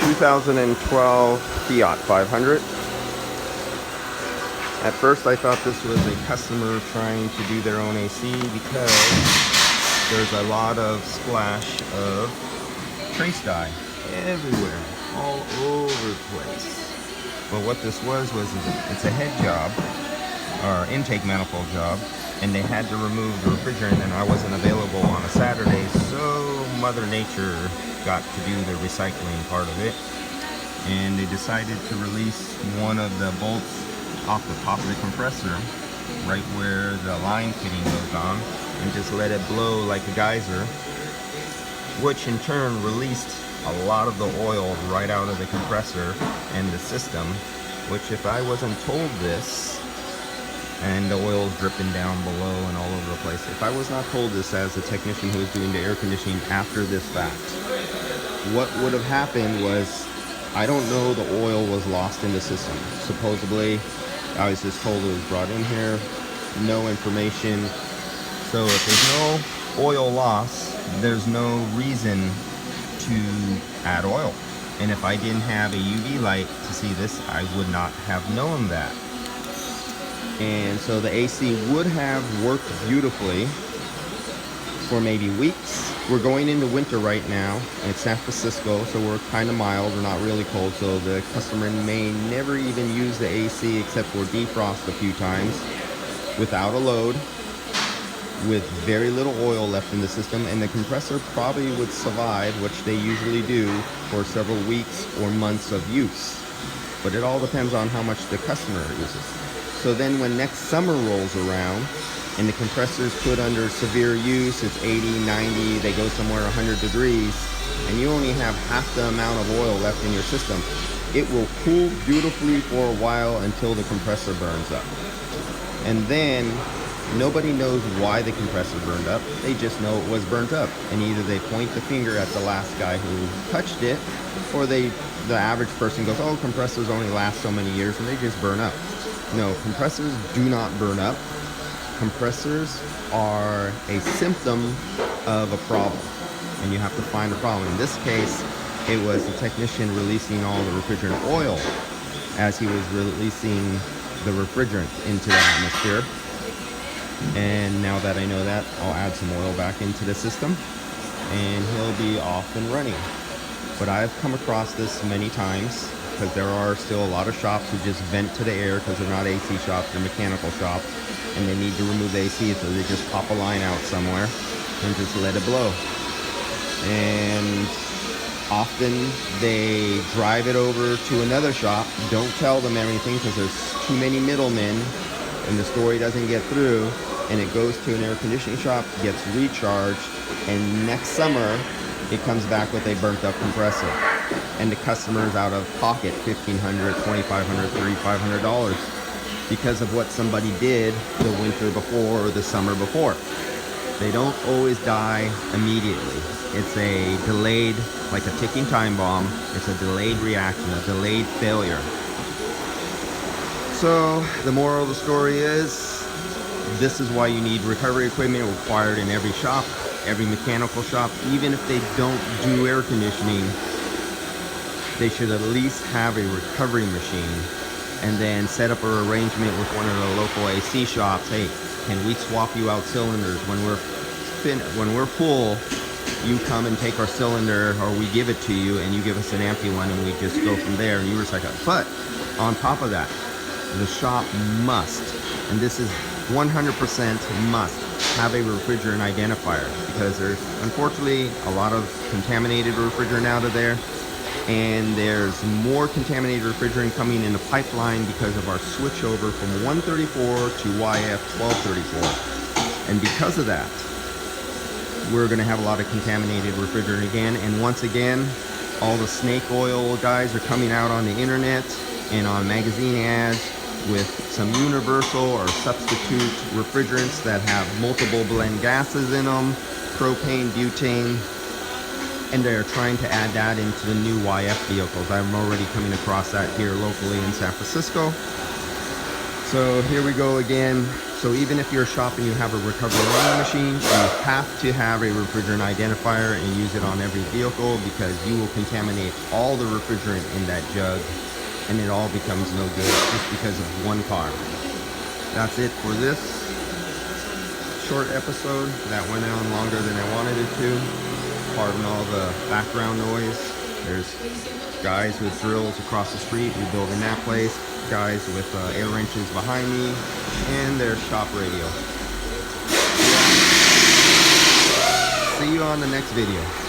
2012 Fiat 500. At first I thought this was a customer trying to do their own AC because there's a lot of splash of trace dye everywhere, all over the place. But what this was it's a head job, or intake manifold job, and they had to remove the refrigerant, and I wasn't available on a Saturday, so Mother Nature got to do the recycling part of it, and they decided to release one of the bolts off the top of the compressor, right where the line fitting goes on, and just let it blow like a geyser, which in turn released a lot of the oil right out of the compressor and the system, which if I wasn't told this, and the oil's dripping down below and all over the place, if I was not told this as a technician who was doing the air conditioning after this fact, what would have happened was, I don't know, the oil was lost in the system. Supposedly, I was just told it was brought in here, no information. So if there's no oil loss, there's no reason to add oil. And if I didn't have a UV light to see this, I would not have known that. And so the AC would have worked beautifully for maybe weeks. We're going into winter right now, and it's San Francisco, so we're kind of mild, we're not really cold, so the customer may never even use the AC except for defrost a few times without a load, with very little oil left in the system, and the compressor probably would survive, which they usually do, for several weeks or months of use. But it all depends on how much the customer uses. So then when next summer rolls around and the compressor's put under severe use, it's 80, 90, they go somewhere 100 degrees, and you only have half the amount of oil left in your system, it will cool beautifully for a while until the compressor burns up. And then nobody knows why the compressor burned up, they just know it was burnt up. And either they point the finger at the last guy who touched it, or the average person goes, oh, compressors only last so many years, and they just burn up. No, compressors do not burn up. Compressors are a symptom of a problem, and you have to find the problem. In this case, it was the technician releasing all the refrigerant oil as he was releasing the refrigerant into the atmosphere. And now that I know that, I'll add some oil back into the system, and he'll be off and running. But I've come across this many times, because there are still a lot of shops who just vent to the air because they're not AC shops, they're mechanical shops, and they need to remove the AC, so they just pop a line out somewhere and just let it blow. And often they drive it over to another shop, don't tell them everything because there's too many middlemen and the story doesn't get through, and it goes to an air conditioning shop, gets recharged, and next summer it comes back with a burnt up compressor, and the customer's out of pocket $1,500, $2,500, $3,500 because of what somebody did the winter before or the summer before. They don't always die immediately. It's a delayed, like a ticking time bomb. It's a delayed reaction, a delayed failure. So the moral of the story is, this is why you need recovery equipment required in every shop, every mechanical shop. Even if they don't do air conditioning, they should at least have a recovery machine, and then set up an arrangement with one of the local AC shops. Hey, can we swap you out cylinders when we're full? You come and take our cylinder, or we give it to you and you give us an empty one, and we just go from there and you recycle. But on top of that, the shop must, and this is 100% must, have a refrigerant identifier, because there's unfortunately a lot of contaminated refrigerant out of there, and there's more contaminated refrigerant coming in the pipeline because of our switchover from 134 to YF 1234. And because of that, we're going to have a lot of contaminated refrigerant again. And once again, all the snake oil guys are coming out on the internet and on magazine ads with some universal or substitute refrigerants that have multiple blend gases in them, propane, butane, and they're trying to add that into the new YF vehicles. I'm already coming across that here locally in San Francisco. So here we go again. So even if you're shopping, you have a recovery running machine, you have to have a refrigerant identifier and use it on every vehicle, because you will contaminate all the refrigerant in that jug and it all becomes no good just because of one car. That's it for this short episode that went on longer than I wanted it to. Pardon all the background noise. There's guys with drills across the street rebuilding that place, guys with air wrenches behind me, and their shop radio. See you on the next video.